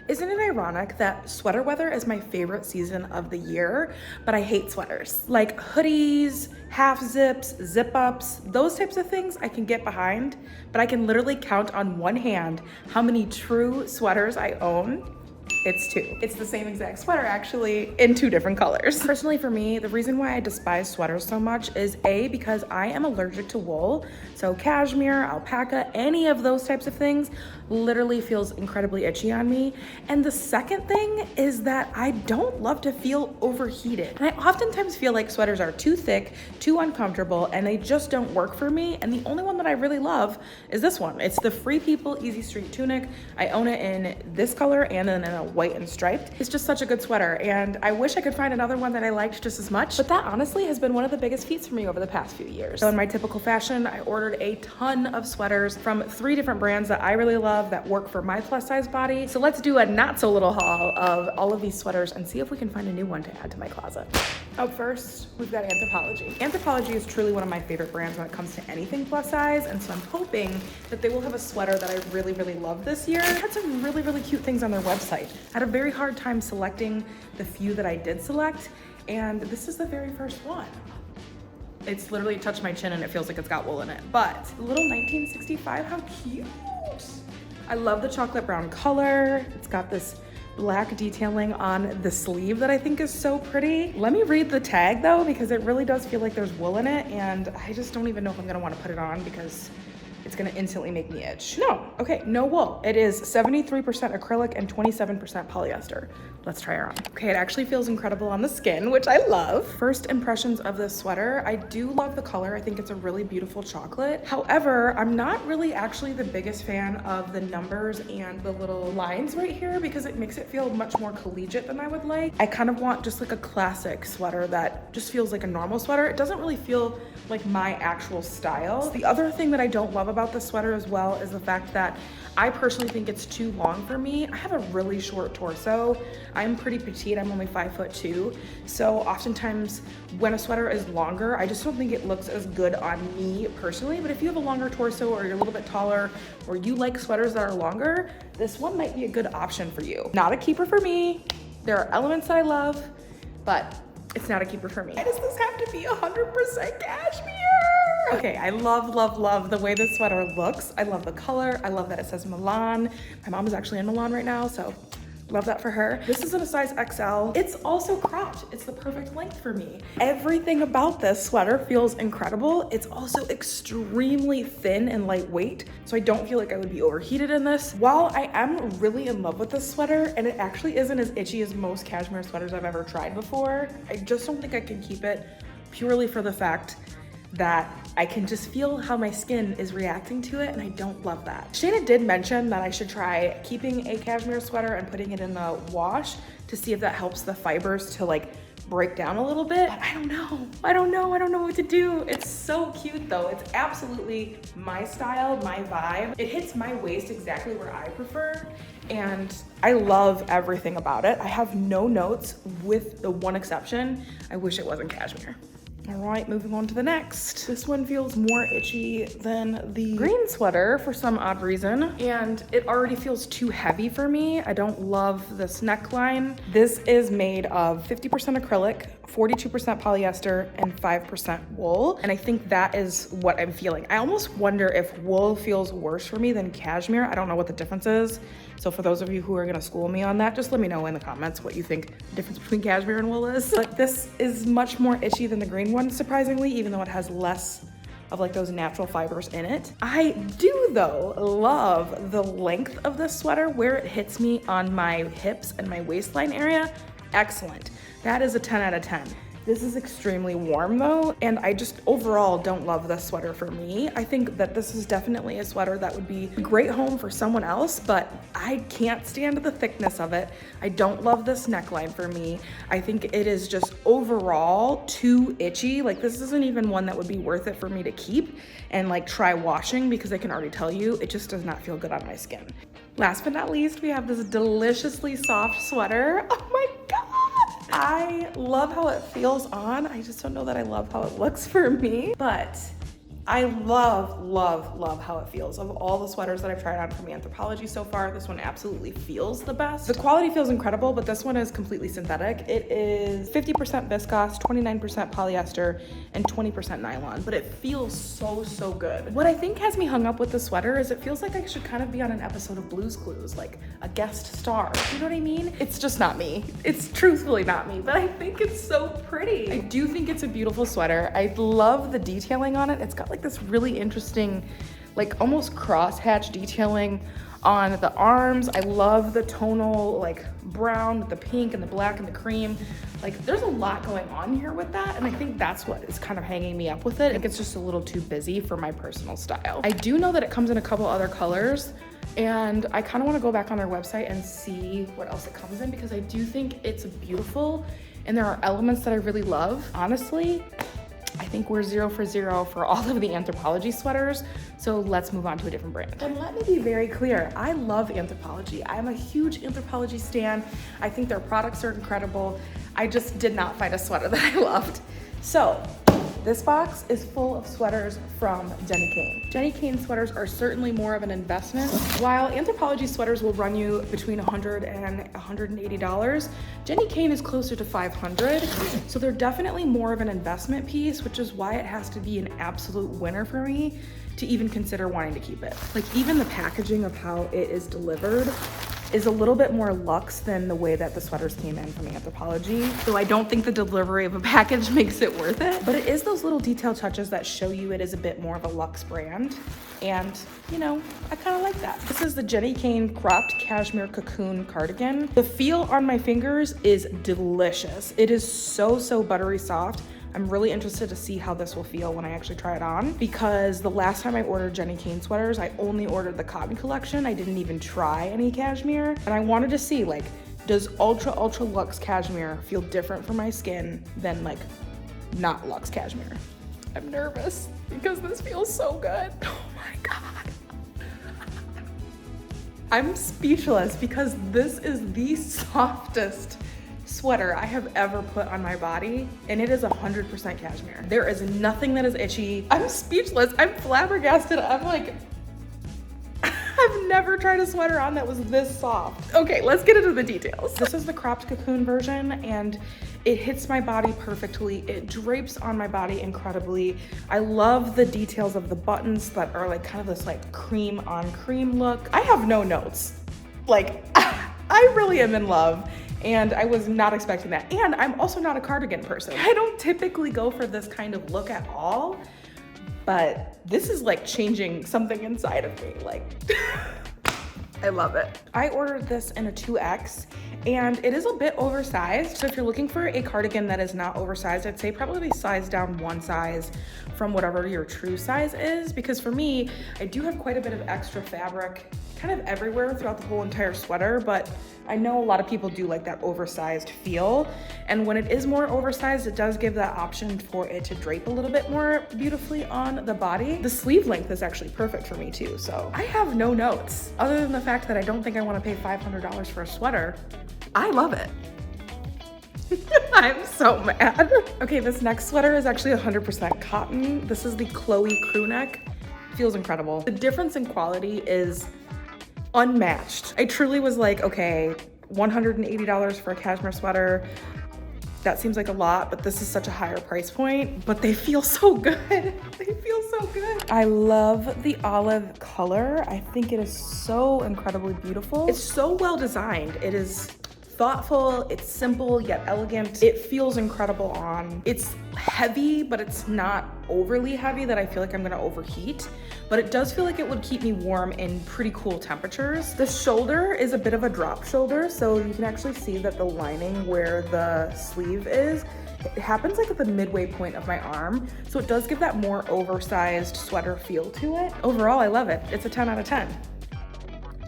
Isn't it ironic that sweater weather is my favorite season of the year, but I hate sweaters? Like hoodies, half zips, zip ups, those types of things I can get behind, but I can literally count on one hand how many true sweaters I own. It's two. It's the same exact sweater actually in two different colors. Personally for me, the reason why I despise sweaters so much is A, because I am allergic to wool. So cashmere, alpaca, any of those types of things literally feels incredibly itchy on me. And the second thing is that I don't love to feel overheated. And I oftentimes feel like sweaters are too thick, too uncomfortable, and they just don't work for me. And the only one that I really love is this one. It's the Free People Easy Street Tunic. I own it in this color and then in a white and striped. It's just such a good sweater, and I wish I could find another one that I liked just as much, but that honestly has been one of the biggest feats for me over the past few years. So in my typical fashion, I ordered a ton of sweaters from 3 different brands that I really love that work for my plus size body. So let's do a not so little haul of all of these sweaters and see if we can find a new one to add to my closet. Up first, we've got Anthropologie. Anthropologie is truly one of my favorite brands when it comes to anything plus size, and so I'm hoping that they will have a sweater that I really, really love this year. They had some really, really cute things on their website. I had a very hard time selecting the few that I did select, and this is the very first one. It's literally touched my chin and it feels like it's got wool in it, but the little 1965, how cute. I love the chocolate brown color. It's got this black detailing on the sleeve that I think is so pretty. Let me read the tag though, because it really does feel like there's wool in it, and I just don't even know if I'm gonna wanna put it on because it's gonna instantly make me itch. No, okay, no wool. It is 73% acrylic and 27% polyester. Let's try her on. Okay, it actually feels incredible on the skin, which I love. First impressions of this sweater, I do love the color. I think it's a really beautiful chocolate. However, I'm not really actually the biggest fan of the numbers and the little lines right here because it makes it feel much more collegiate than I would like. I kind of want just like a classic sweater that just feels like a normal sweater. It doesn't really feel like my actual style. The other thing that I don't love about this sweater as well is the fact that I personally think it's too long for me. I have a really short torso. I'm pretty petite, I'm only 5'2". So oftentimes when a sweater is longer, I just don't think it looks as good on me personally. But if you have a longer torso or you're a little bit taller or you like sweaters that are longer, this one might be a good option for you. Not a keeper for me. There are elements that I love, but it's not a keeper for me. Why does this have to be 100% cashmere? Okay, I love, love, love the way this sweater looks. I love the color. I love that it says Milan. My mom is actually in Milan right now, so love that for her. This is in a size XL. It's also cropped. It's the perfect length for me. Everything about this sweater feels incredible. It's also extremely thin and lightweight, so I don't feel like I would be overheated in this. While I am really in love with this sweater, and it actually isn't as itchy as most cashmere sweaters I've ever tried before, I just don't think I can keep it purely for the fact that I can just feel how my skin is reacting to it, and I don't love that. Shayna did mention that I should try keeping a cashmere sweater and putting it in the wash to see if that helps the fibers to like break down a little bit, but I don't know. I don't know what to do. It's so cute though. It's absolutely my style, my vibe. It hits my waist exactly where I prefer, and I love everything about it. I have no notes with the one exception. I wish it wasn't cashmere. All right, moving on to the next. This one feels more itchy than the green sweater for some odd reason, and it already feels too heavy for me. I don't love this neckline. This is made of 50% acrylic, 42% polyester, and 5% wool, and I think that is what I'm feeling. I almost wonder if wool feels worse for me than cashmere. I don't know what the difference is, so for those of you who are gonna school me on that, just let me know in the comments what you think the difference between cashmere and wool is. But this is much more itchy than the green one, surprisingly, even though it has less of like those natural fibers in it. I do though love the length of this sweater, where it hits me on my hips and my waistline area. Excellent. That is a 10 out of 10. This is extremely warm though, and I just overall don't love this sweater for me. I think that this is definitely a sweater that would be a great home for someone else, but I can't stand the thickness of it. I don't love this neckline for me. I think it is just overall too itchy. Like this isn't even one that would be worth it for me to keep and like try washing, because I can already tell you it just does not feel good on my skin. Last but not least, we have this deliciously soft sweater. Oh my God. I love how it feels on. I just don't know that I love how it looks for me, but I love, love, love how it feels. Of all the sweaters that I've tried on from Anthropologie so far, this one absolutely feels the best. The quality feels incredible, but this one is completely synthetic. It is 50% viscose, 29% polyester, and 20% nylon, but it feels so, so good. What I think has me hung up with the sweater is it feels like I should kind of be on an episode of Blue's Clues, like a guest star. You know what I mean? It's just not me. It's truthfully not me, but I think it's so pretty. I do think it's a beautiful sweater. I love the detailing on it. It's got like this really interesting, like almost crosshatch detailing on the arms. I love the tonal like brown with the pink and the black and the cream. Like there's a lot going on here with that, and I think that's what is kind of hanging me up with it. I think it's just a little too busy for my personal style. I do know that it comes in a couple other colors, and I kind of want to go back on their website and see what else it comes in, because I do think it's beautiful and there are elements that I really love. Honestly, I think we're 0 for 0 for all of the Anthropologie sweaters, so let's move on to a different brand. And let me be very clear, I love Anthropologie. I'm a huge Anthropologie stan. I think their products are incredible. I just did not find a sweater that I loved. So this box is full of sweaters from Jenni Kayne. Jenni Kayne sweaters are certainly more of an investment. While Anthropologie sweaters will run you between $100 and $180, Jenni Kayne is closer to $500. So they're definitely more of an investment piece, which is why it has to be an absolute winner for me to even consider wanting to keep it. Like even the packaging of how it is delivered is a little bit more luxe than the way that the sweaters came in from Anthropologie. So I don't think the delivery of a package makes it worth it, but it is those little detail touches that show you it is a bit more of a luxe brand. And you know, I kind of like that. This is the Jenni Kayne cropped cashmere cocoon cardigan. The feel on my fingers is delicious. It is so, so buttery soft. I'm really interested to see how this will feel when I actually try it on, because the last time I ordered Jenni Kayne sweaters, I only ordered the cotton collection. I didn't even try any cashmere, and I wanted to see, like, does ultra luxe cashmere feel different for my skin than like not luxe cashmere? I'm nervous because this feels so good. Oh my God. I'm speechless because this is the softest sweater I have ever put on my body, and it is 100% cashmere. There is nothing that is itchy. I'm speechless. I'm flabbergasted. I'm like, I've never tried a sweater on that was this soft. Okay, let's get into the details. This is the cropped cocoon version, and it hits my body perfectly. It drapes on my body incredibly. I love the details of the buttons that are like kind of this like cream on cream look. I have no notes. Like, I really am in love. And I was not expecting that. And I'm also not a cardigan person. I don't typically go for this kind of look at all, but this is like changing something inside of me. Like, I love it. I ordered this in a 2X, and it is a bit oversized. So if you're looking for a cardigan that is not oversized, I'd say probably size down one size from whatever your true size is, because for me, I do have quite a bit of extra fabric kind of everywhere throughout the whole entire sweater, but I know a lot of people do like that oversized feel. And when it is more oversized, it does give that option for it to drape a little bit more beautifully on the body. The sleeve length is actually perfect for me too. So I have no notes other than the fact that I don't think I want to pay $500 for a sweater. I love it. I'm so mad. Okay, this next sweater is actually 100% cotton. This is the Chloe crew neck. Feels incredible. The difference in quality is unmatched. I truly was like, okay, $180 for a cashmere sweater. That seems like a lot, but this is such a higher price point, but they feel so good. They feel so good. I love the olive color. I think it is so incredibly beautiful. It's so well designed. It is thoughtful, it's simple yet elegant. It feels incredible on. It's heavy, but it's not overly heavy that I feel like I'm gonna overheat, but it does feel like it would keep me warm in pretty cool temperatures. The shoulder is a bit of a drop shoulder, so you can actually see that the lining where the sleeve is, it happens like at the midway point of my arm, so it does give that more oversized sweater feel to it. Overall, I love it. It's a 10 out of 10.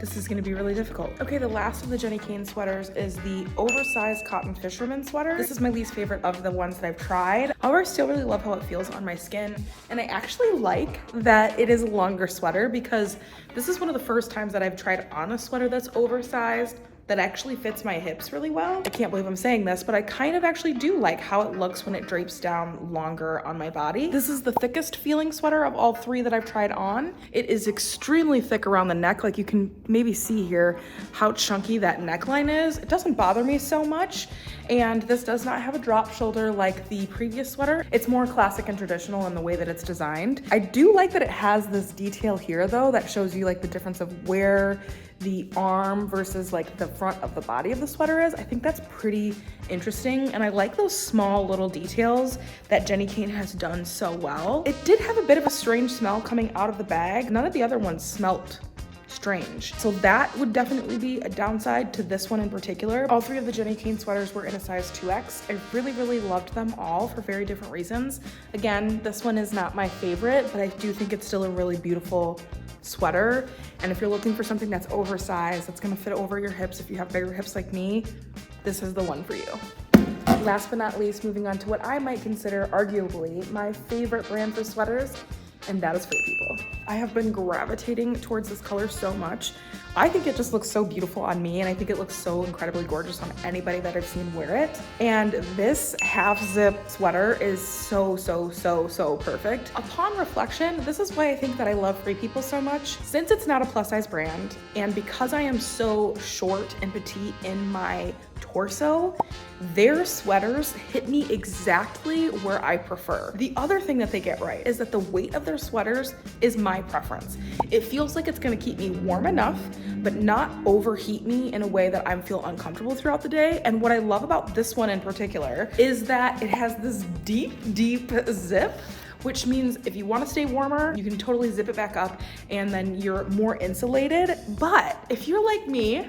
This is gonna be really difficult. Okay, the last of the Jenni Kayne sweaters is the oversized cotton fisherman sweater. This is my least favorite of the ones that I've tried. However, I still really love how it feels on my skin. And I actually like that it is a longer sweater, because this is one of the first times that I've tried on a sweater that's oversized that actually fits my hips really well. I can't believe I'm saying this, but I kind of actually do like how it looks when it drapes down longer on my body. This is the thickest feeling sweater of all three that I've tried on. It is extremely thick around the neck. Like you can maybe see here how chunky that neckline is. It doesn't bother me so much. And this does not have a drop shoulder like the previous sweater. It's more classic and traditional in the way that it's designed. I do like that it has this detail here though that shows you like the difference of where the arm versus like the front of the body of the sweater is. I think that's pretty interesting. And I like those small little details that Jenni Kayne has done so well. It did have a bit of a strange smell coming out of the bag. None of the other ones smelt strange. So that would definitely be a downside to this one in particular. All three of the Jenni Kayne sweaters were in a size 2X. I really loved them all for very different reasons. Again, this one is not my favorite, but I do think it's still a really beautiful sweater. And if you're looking for something that's oversized, that's gonna fit over your hips, if you have bigger hips like me, this is the one for you. Last but not least, moving on to what I might consider arguably my favorite brand for sweaters, and that is Free People. I have been gravitating towards this color so much. I think it just looks so beautiful on me, and I think it looks so incredibly gorgeous on anybody that I've seen wear it. And this half zip sweater is so perfect. Upon reflection, this is why I think that I love Free People so much. Since it's not a plus size brand, and because I am so short and petite in my torso, their sweaters hit me exactly where I prefer. The other thing that they get right is that the weight of their sweaters is my preference. It feels like it's gonna keep me warm enough, but not overheat me in a way that I feel uncomfortable throughout the day. And what I love about this one in particular is that it has this deep zip, which means if you want to stay warmer, you can totally zip it back up and then you're more insulated. But if you're like me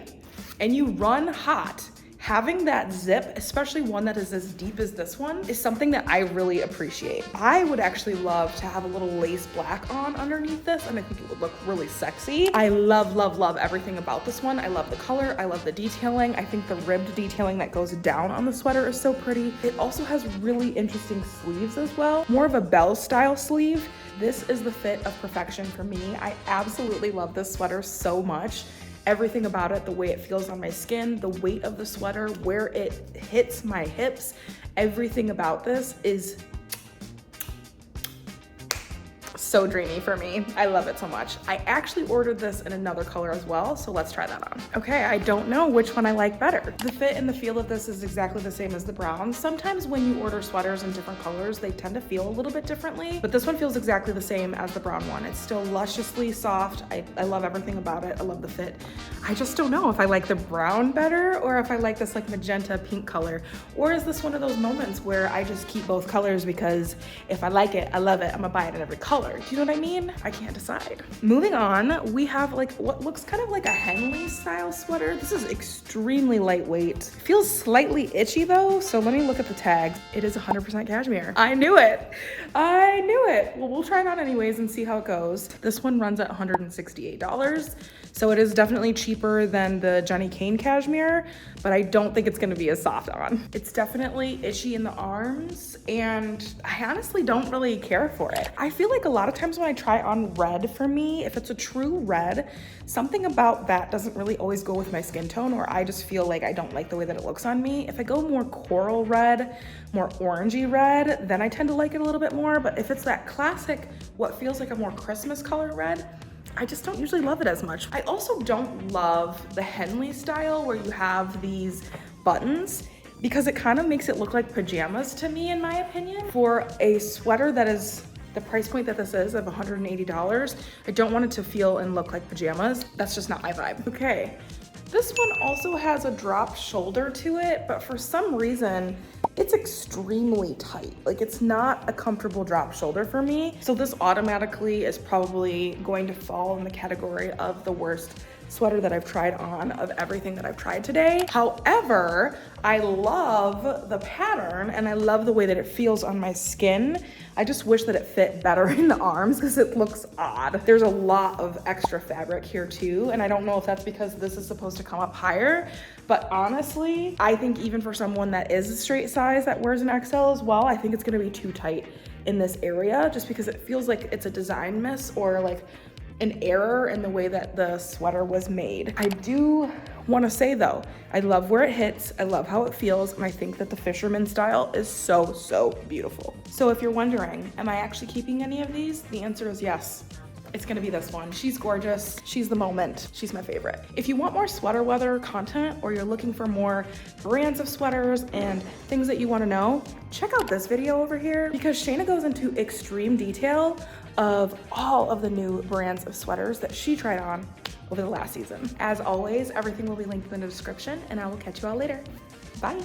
and you run hot, having that zip, especially one that is as deep as this one, is something that I really appreciate. I would actually love to have a little lace black on underneath this, and I think it would look really sexy. I love everything about this one. I love the color, I love the detailing. I think the ribbed detailing that goes down on the sweater is so pretty. It also has really interesting sleeves as well, more of a bell style sleeve. This is the fit of perfection for me. I absolutely love this sweater so much. Everything about it, the way it feels on my skin, the weight of the sweater, where it hits my hips, everything about this is so dreamy for me. I love it so much. I actually ordered this in another color as well, so let's try that on. Okay, I don't know which one I like better. The fit and the feel of this is exactly the same as the brown. Sometimes when you order sweaters in different colors, they tend to feel a little bit differently, but this one feels exactly the same as the brown one. It's still lusciously soft. I love everything about it. I love the fit. I just don't know if I like the brown better or if I like this like magenta pink color, or is this one of those moments where I just keep both colors because if I like it, I love it, I'm gonna buy it in every color. Do you know what I mean? I can't decide. Moving on, we have like what looks kind of like a Henley style sweater. This is extremely lightweight. Feels slightly itchy though, so let me look at the tags. It is 100% cashmere. I knew it. I knew it. Well, we'll try it on anyways and see how it goes. This one runs at $168. So it is definitely cheaper than the Jenni Kayne cashmere, but I don't think it's gonna be as soft on. It's definitely itchy in the arms, and I honestly don't really care for it. I feel like a lot of times when I try on red for me, if it's a true red, something about that doesn't really always go with my skin tone, or I just feel like I don't like the way that it looks on me. If I go more coral red, more orangey red, then I tend to like it a little bit more, but if it's that classic, what feels like a more Christmas color red, I just don't usually love it as much. I also don't love the Henley style where you have these buttons because it kind of makes it look like pajamas to me, in my opinion. For a sweater that is the price point that this is of $180, I don't want it to feel and look like pajamas. That's just not my vibe. Okay, this one also has a drop shoulder to it, but for some reason, it's extremely tight. Like, it's not a comfortable drop shoulder for me. So this automatically is probably going to fall in the category of the worst sweater that I've tried on of everything that I've tried today. However, I love the pattern and I love the way that it feels on my skin. I just wish that it fit better in the arms because it looks odd. There's a lot of extra fabric here too, and I don't know if that's because this is supposed to come up higher, but honestly, I think even for someone that is a straight size that wears an XL as well, I think it's gonna be too tight in this area just because it feels like it's a design miss, or like an error in the way that the sweater was made. I do want to say though, I love where it hits, I love how it feels, and I think that the fisherman style is so, so beautiful. So if you're wondering, am I actually keeping any of these? The answer is yes. It's gonna be this one. She's gorgeous, she's the moment, she's my favorite. If you want more sweater weather content, or you're looking for more brands of sweaters and things that you wanna know, check out this video over here, because Shayna goes into extreme detail of all of the new brands of sweaters that she tried on over the last season. As always, everything will be linked in the description, and I will catch you all later. Bye.